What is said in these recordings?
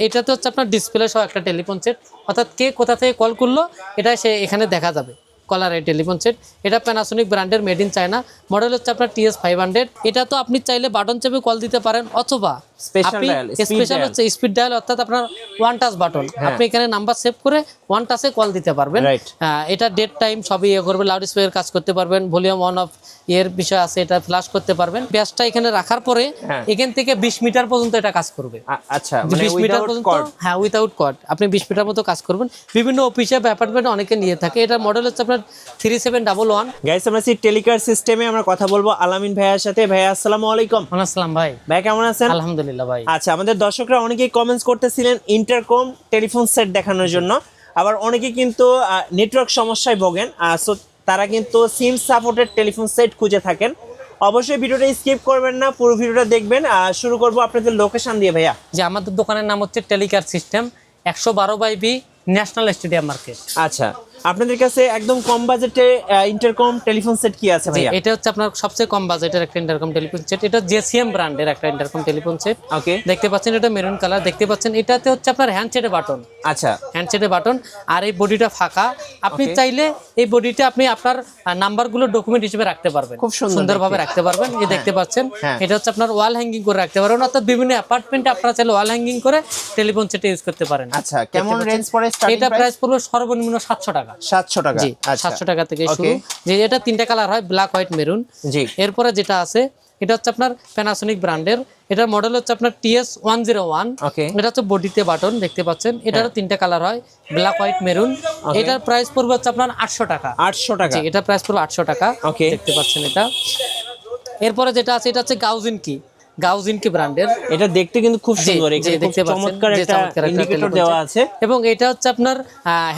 এটাতে হচ্ছে আপনার ডিসপ্লে সহ একটা টেলিফোন সেট, অর্থাৎ কে কোথা থেকে কল করলো এটা সে এখানে দেখা যাবে। কলার এই টেলিফোন সেট, এটা প্যানাসোনিক ব্র্যান্ডের, মেড ইন চায়না, মডেল হচ্ছে আপনার TS500। এটা তো আপনি চাইলে বাটন চেপে কল দিতে পারেন, অথবা আপনি স্পেশাল হচ্ছে স্পিড ডায়াল, অর্থাৎ আপনার ওয়ান টাচ বাটন, আপনি এখানে নাম্বার সেভ করে ওয়ান টাচে কল দিতে পারবেন। এটা ডেট টাইম সবই ইয়ে করবে, লাউড স্পিকার কাজ করতে পারবেন, ভলিউম অন অফ এর বিষয় আছে, এটা ফ্ল্যাশ করতে পারবেন। ব্যাসটা এখানে রাখার পরে এখান থেকে 20 মিটার পর্যন্ত এটা কাজ করবে। আচ্ছা, 20 মিটার পর্যন্ত, হ্যাঁ উইথাউট কর্ড, আপনি 20 মিটার মতো কাজ করবেন। বিভিন্ন অফিসে বা অ্যাপার্টমেন্টে অনেকে নিয়ে থাকে। এটা মডেল হচ্ছে আপনার 3711। গাইস আমরা টেলিকার সিস্টেমে আমরা কথা বলবো আলামিন ভাইয়ের সাথে। ভাই আসসালামু আলাইকুম। ওয়ালাইকুম আসসালাম ভাই। ভাই কেমন আছেন? আলহামদুলিল্লাহ ভাই। আচ্ছা, আমাদের দর্শকরা অনেকেই কমেন্টস করতেছিলেন ইন্টারকম টেলিফোন সেট দেখানোর জন্য, আবার অনেকে কিন্তু নেটওয়ার্ক সমস্যায় ভোগেন, সো তারা কিন্তু সিম সাপোর্টেড টেলিফোন সেট খুঁজে থাকেন। অবশ্যই ভিডিওটা স্কিপ করবেন না, পুরো ভিডিওটা দেখবেন। শুরু করব আপনাদের লোকেশন দিয়ে ভাইয়া। যে আমাদের দোকানের নাম হচ্ছে Telecare system, 112/B national stadium market. আচ্ছা, আপনাদের কাছে একদম কম বাজেটে ইন্টারকম টেলিফোন সেট কি আছে ভাইয়া? এটা হচ্ছে আপনার সবচেয়ে কম বাজেটের একটা ইন্টারকম টেলিফোন সেট। এটা জেসিএম ব্র্যান্ডের একটা ইন্টারকম টেলিফোন সেট। ওকে, দেখতে পাচ্ছেন এটা মেরুন কালার, দেখতে পাচ্ছেন এটাতে হচ্ছে আপনার হ্যান্ডসেটে বাটন। আচ্ছা, হ্যান্ডসেটে বাটন, আর এই বডিটা ফাঁকা। আপনি চাইলে এই বডিটা আপনি আপনার নাম্বারগুলো ডকুমেন্ট হিসেবে রাখতে পারবেন, খুব সুন্দরভাবে রাখতে পারবেন। এই দেখতে পাচ্ছেন এটা হচ্ছে আপনার ওয়াল হ্যাঙ্গিং করে রাখতে পারবেন, অর্থাৎ বিভিন্ন অ্যাপার্টমেন্টে আপনারা চাইলে ওয়াল হ্যাঙ্গিং করে টেলিফোন সেট ইউজ করতে পারেন। আচ্ছা, কেমন রেঞ্জ পড়ে স্টার্টিং? এটা প্রাইস পড়বে সর্বনিম্ন 700 টাকা। 700 টাকা? আচ্ছা, 700 টাকা থেকে শুরু। যে এটা তিনটা কালার হয়, ব্ল্যাক, হোয়াইট, মেরুন। জি। এরপরে যেটা আছে এটা হচ্ছে আপনার প্যানাসোনিক ব্র্যান্ডের, এটার মডেল হচ্ছে আপনার TS101। এটা হচ্ছে বডিতে বাটন, দেখতে পাচ্ছেন। এটারও তিনটা কালার হয়, ব্ল্যাক, হোয়াইট, মেরুন। এটার প্রাইস পড়বে হচ্ছে আপনার 800 টাকা। 800 টাকা? জি, এটা প্রাইস পড়বে 800 টাকা। দেখতে পাচ্ছেন এটা। এরপরে যেটা আছে এটা হচ্ছে গাউজিন কি ব্র্যান্ডের। এটা দেখতে কিন্তু খুব সুন্দর, এখানে খুব চমৎকার একটা ইন্ডিকেটর দেওয়া আছে, এবং এটা হচ্ছে আপনার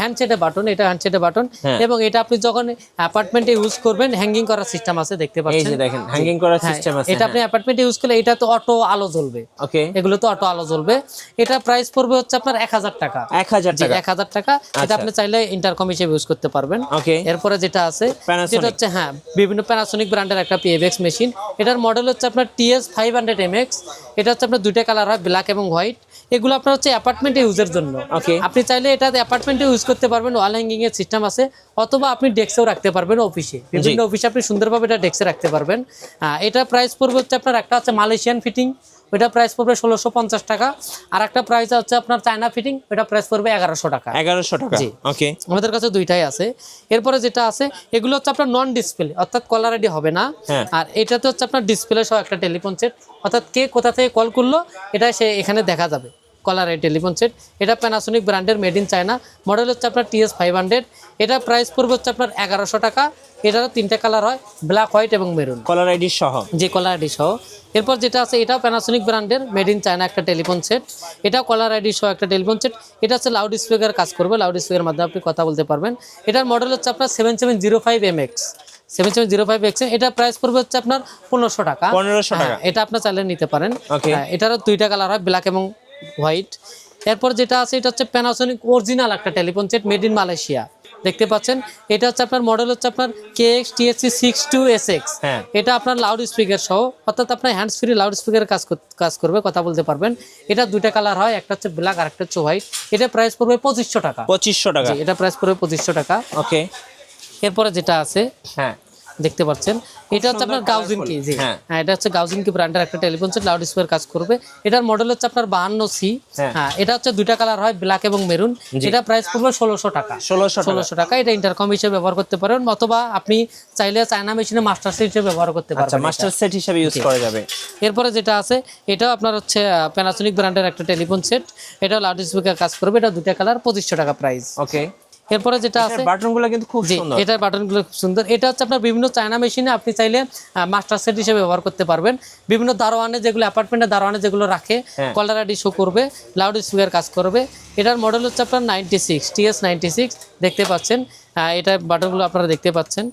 হ্যান্ডসেটে বাটন, এটা হ্যান্ডসেটে বাটন। এবং এটা আপনি যখন অ্যাপার্টমেন্টে ইউজ করবেন, হ্যাঙ্গিং করার সিস্টেম আছে, দেখতে পাচ্ছেন। এই যে দেখেন হ্যাঙ্গিং করার সিস্টেম আছে। এটা আপনি অ্যাপার্টমেন্টে ইউজ করলে এটা তো অটো আলো জ্বলবে। ওকে, এগুলো তো অটো আলো জ্বলবে। এটা প্রাইস পড়বে হচ্ছে আপনার 1000 টাকা। 1000 টাকা? 1000 টাকা। এটা আপনি চাইলে ইন্টারকম হিসেবে ইউজ করতে পারবেন। ওকে, এরপরে যেটা আছে সেটা হচ্ছে বিভিন্ন প্যানাসোনিক ব্র্যান্ডের একটা PFX মেশিন। এটার মডেল হচ্ছে আপনার TS500MX। এটা হচ্ছে আপনার দুইটা কালার হয়, ব্ল্যাক এবং হোয়াইট। এগুলো আপনার হচ্ছে অ্যাপার্টমেন্টে ইউজের জন্য। আপনি চাইলে এটা অ্যাপার্টমেন্টে ইউজ করতে পারবেন, ওয়াল হ্যাঙ্গিং এর সিস্টেম আছে, অথবা আপনি ডেস্কেও রাখতে পারবেন। অফিসে, বিভিন্ন অফিসে আপনি সুন্দরভাবে এটা ডেস্কে রাখতে পারবেন। এটা প্রাইস পড়বে হচ্ছে আপনার, একটা হচ্ছে মালয়েশিয়ান ফিটিং, ওইটা প্রাইস পড়বে 1650 টাকা। আর একটা প্রাইস হচ্ছে আপনার চায়না ফিটিং, ওইটা প্রাইস পড়বে 1100 টাকা। 1100 টাকা? জি। ওকে, আমাদের কাছে দুইটাই আছে। এরপরে যেটা আছে এগুলো হচ্ছে আপনার নন ডিসপ্লে, অর্থাৎ কলার আইডি হবে না। আর এটাতে হচ্ছে আপনার ডিসপ্লে সহ একটা টেলিফোন সেট, অর্থাৎ কে কোথা থেকে কল করলো এটা সে এখানে দেখা যাবে। কলার এই টেলিফোন সেট, এটা প্যানাসোনিক ব্র্যান্ডের, মেড ইন চায়না, মডেল হচ্ছে আপনার TS500। এটা প্রাইস পড়বে হচ্ছে আপনার 1100 টাকা। এটারও তিনটা কালার হয়, ব্ল্যাক, হোয়াইট এবং মেরুন, কলার আইডি সহ। যে কলার আইডি সহ। এরপর যেটা আছে এটাও প্যানাসোনিক ব্র্যান্ডের, মেড ইন চায়না একটা টেলিফোন সেট। এটাও কলার আইডি সহ একটা টেলিফোন সেট। এটা হচ্ছে লাউড স্পিকার কাজ করবে, লাউড স্পিকারের মাধ্যমে আপনি কথা বলতে পারবেন। এটার মডেল হচ্ছে আপনার 7705MX। 7705MX। এটা প্রাইস পড়বে হচ্ছে আপনার 1500 টাকা। 1500 টাকা? এটা আপনার চাইলে নিতে পারেন। এটারও দুইটা কালার হয়, ব্ল্যাক এবং হোয়াইট। এরপর যেটা আছে এটা হচ্ছে প্যানাসোনিক অরিজিনাল একটা telephone set, made in Malaysia, দেখতে পাচ্ছেন। এটা হচ্ছে আপনার মডেল হচ্ছে আপনার KX-THC62SX। এটা আপনার লাউড স্পিকার সহ, অর্থাৎ আপনার হ্যান্ডস ফ্রি লাউড স্পিকার কাজ করবে, কথা বলতে পারবেন। এটা দুইটা কালার হয়, একটা হচ্ছে ব্ল্যাক আর একটা হচ্ছে হোয়াইট। এটা প্রাইস পড়বে 2500 টাকা। 2500 টাকা? এটা প্রাইস পড়বে 2500 টাকা। ওকে, এরপরে যেটা আছে দেখতে পাচ্ছেন এটা হচ্ছে আপনার গাউজিন কি। জি, এটা হচ্ছে গাউজিন কি ব্র্যান্ডের একটা টেলিফোন সেট, লাউড স্পিকার কাজ করবে। এটার মডেল হচ্ছে আপনার 52C। এটা হচ্ছে দুইটা কালার হয়, ব্ল্যাক এবং মেরুন। এটা প্রাইস পড়বে 1600 টাকা। 1600 টাকা। এটা ইন্টারকম হিসেবে ব্যবহার করতে পারেন, অথবা আপনি চাইলে চায়না মেশিনে মাস্টার সেট হিসেবে ব্যবহার করতে পারবেন। মাস্টার সেট হিসেবে ইউজ করা যাবে। এরপরে যেটা আছে এটাও আপনার হচ্ছে প্যানাসোনিক ব্র্যান্ডের একটা টেলিফোন সেট। এটা লাউড স্পিকার কাজ করবে। এটা দুইটা কালার, 2500 টাকা প্রাইস। ওকে, এরপরে যেটা আছে বাটনগুলো কিন্তু খুব সুন্দর। এটার বাটনগুলো খুব সুন্দর। এটা হচ্ছে আপনার বিভিন্ন চায়না মেশিনে আপনি চাইলে মাস্টার সেট হিসেবে ব্যবহার করতে পারবেন। বিভিন্ন দারোয়ানে, যেগুলো অ্যাপার্টমেন্টে দারোয়ানে যেগুলো রাখে, কলার আইডি শো করবে, লাউড স্পিকার কাজ করবে। এটার মডেল হচ্ছে আপনার 96 TS96, দেখতে পাচ্ছেন। এটা বাটনগুলো আপনারা দেখতে পাচ্ছেন।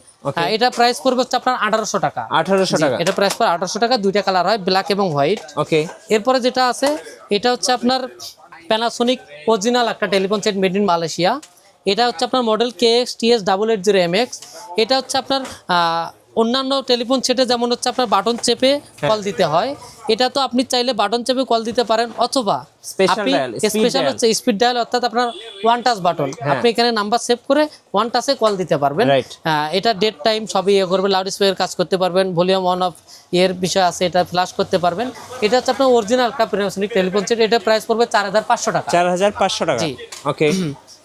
এটা প্রাইস পড়বে হচ্ছে আপনার 1800 টাকা। 1800 টাকা? এটা প্রাইস পড়বে 1800 টাকা। দুইটা কালার হয়, ব্ল্যাক এবং হোয়াইট। ওকে, এরপরে যেটা আছে এটা হচ্ছে আপনার প্যানাসোনিক অরিজিনাল একটা telephone set, made in Malaysia. এটা হচ্ছে আপনার মডেল KX-TS880MX। এটা হচ্ছে আপনার অন্যান্য টেলিফোন সেটে যেমন হচ্ছে আপনার বাটন চেপে কল দিতে হয়, এটা তো আপনি চাইলে বাটন চেপে কল দিতে পারেন, অথবা Special আপনি dial, speed স্পেশাল dial। হচ্ছে স্পিড ডায়াল, অর্থাৎ আপনার ওয়ান টাচ বাটন, আপনি এখানে নাম্বার সেভ করে ওয়ান টাচে কল দিতে পারবেন। Right। এটা ডেট টাইম সবই ইয়ে করবে, লাউড স্পিকার কাজ করতে পারবেন, ভলিউম অন অফ এর বিষয় আছে, এটা ফ্ল্যাশ করতে পারবেন। এটা হচ্ছে আপনার অরিজিনাল একটা প্যানাসোনিক টেলিফোন সেট, এটা প্রাইস পড়বে 4500 টাকা। 4500 টাকা। জি। ওকে,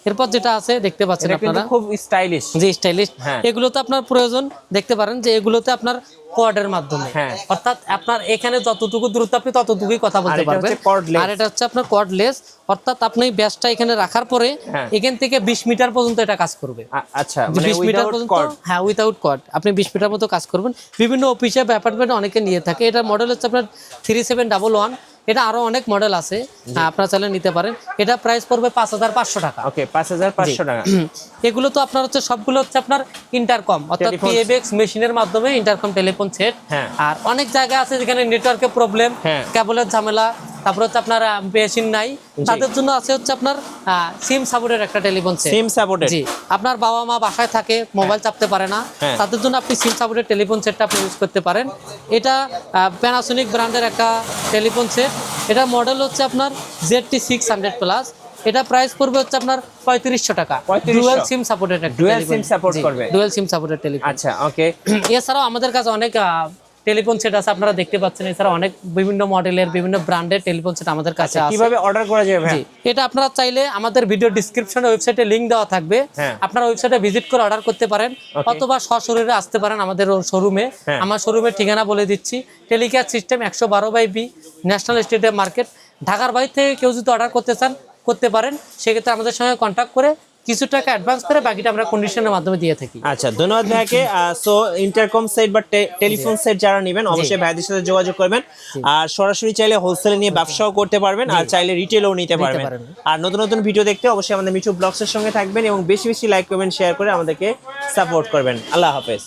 এরপর যেটা আছে দেখতে পাচ্ছেন এটা কিন্তু আপনারা, খুব স্টাইলিশ। যে স্টাইলিশ, হ্যাঁ। এগুলো তো আপনার প্রয়োজন, দেখতে পারেন যে এগুলোতে আপনার কোয়ার্ডের মাধ্যমে, হ্যাঁ। অর্থাৎ আপনার এখানে যতটুকু দূরত্ব আপনি ততটুকুই কথা বলতে এটা পারবেন। হচ্ছে cordless। আর এটা হচ্ছে আপনার কর্ডলেস, অর্থাৎ আপনি ব্যাসটা এখানে রাখার পরে হ্যাঁ। এখান থেকে 20 মিটার পর্যন্ত এটা কাজ করবে। আচ্ছা, মানে 20 মিটার উইদাউট পর্যন্ত, কর্ড। হ্যাঁ উইথাউট কর্ড, আপনি 20 মিটার মতো কাজ করবেন। বিভিন্ন অফিসে বা অ্যাপার্টমেন্টে অনেকে নিয়ে থাকে। এটা মডেল হচ্ছে আপনার 3711, এটা আরো অনেক মডেল আছে, আপনারা চাইলে নিতে পারেন। এটা প্রাইস পড়বে 5500 টাকা। ওকে, 5500 টাকা। এগুলো তো আপনার হচ্ছে সবগুলো হচ্ছে আপনার ইন্টারকম, অর্থাৎ Telephone- পিএবিএক্স মেশিনের মাধ্যমে ইন্টারকম টেলিফোন সেট। হ্যাঁ। আর অনেক জায়গা আছে যেখানে নেটওয়ার্কের প্রবলেম, হ্যাঁ। কেবলের ঝামেলা, তারপর হচ্ছে আপনার মেশিন নাই, তাদের জন্য আছে হচ্ছে আপনার সিম সাপোর্টের একটা টেলিফোন সেট। SIM supported. জি, আপনার বাবা মা বাসায় থাকে, মোবাইল চাপতে পারে না, হ্যাঁ। তাদের জন্য আপনি সিম সাপোর্টের টেলিফোন সেটটা আপনি ইউজ করতে পারেন। এটা প্যানাসোনিক ব্র্যান্ডের একটা টেলিফোন সেট। এটা মডেল হচ্ছে আপনার ZT600 প্লাস। এটা প্রাইস পড়বে হচ্ছে আপনার 3500 টাকা। 3500 ডুয়াল সিম সাপোর্টেড একটা Dual টেলিফোন, SIM support করবে। Dual SIM supported telephone. আচ্ছা, ওকে। এছাড়াও আমাদের কাছে অনেক টেলিফোন সেট আছে, আপনারা দেখতে পাচ্ছেন। এছাড়া অনেক বিভিন্ন মডেলের বিভিন্ন ব্র্যান্ডের টেলিফোন সেট আমাদের কাছে আছে। কিভাবে অর্ডার করা যাবে ভাই? জি, এটা আপনারা চাইলে আমাদের ভিডিও ডেসক্রিপশনে ওয়েবসাইটে লিংক দেওয়া থাকবে, হ্যাঁ। আপনারা ওয়েবসাইটে ভিজিট করে অর্ডার করতে পারেন, Okay। অথবা সশরীরে আসতে পারেন আমাদের শোরুমে। হ্যাঁ। আমার শোরুমের ঠিকানা বলে দিচ্ছি, Telecare system 112/B, national stadium market. ঢাকার বাইরে থেকে কেউ যদি অর্ডার করতে চান করতে পারেন, সেক্ষেত্রে আমাদের সঙ্গে কন্ট্যাক্ট করে কিছু টাকা অ্যাডভান্স করে বাকিটা আমরা কন্ডিশনের মাধ্যমে দিয়ে থাকি। আচ্ছা, ধন্যবাদ ভাইকে। সো ইন্টারকম সেট বা টেলিফোন সেট যারা নেবেন অবশ্যই ভাইদের সাথে যোগাযোগ করবেন। আর সরাসরি চাইলে হোলসেলে নিয়ে ব্যবসাও করতে পারবেন, আর চাইলে রিটেলও নিতে পারবেন। পারেন। আর নতুন নতুন ভিডিও দেখতে অবশ্যই আমাদের মিঠু ব্লগসের সঙ্গে থাকবেন এবং বেশি বেশি লাইক কমেন্ট শেয়ার করে আমাদেরকে সাপোর্ট করবেন। আল্লাহ হাফেজ।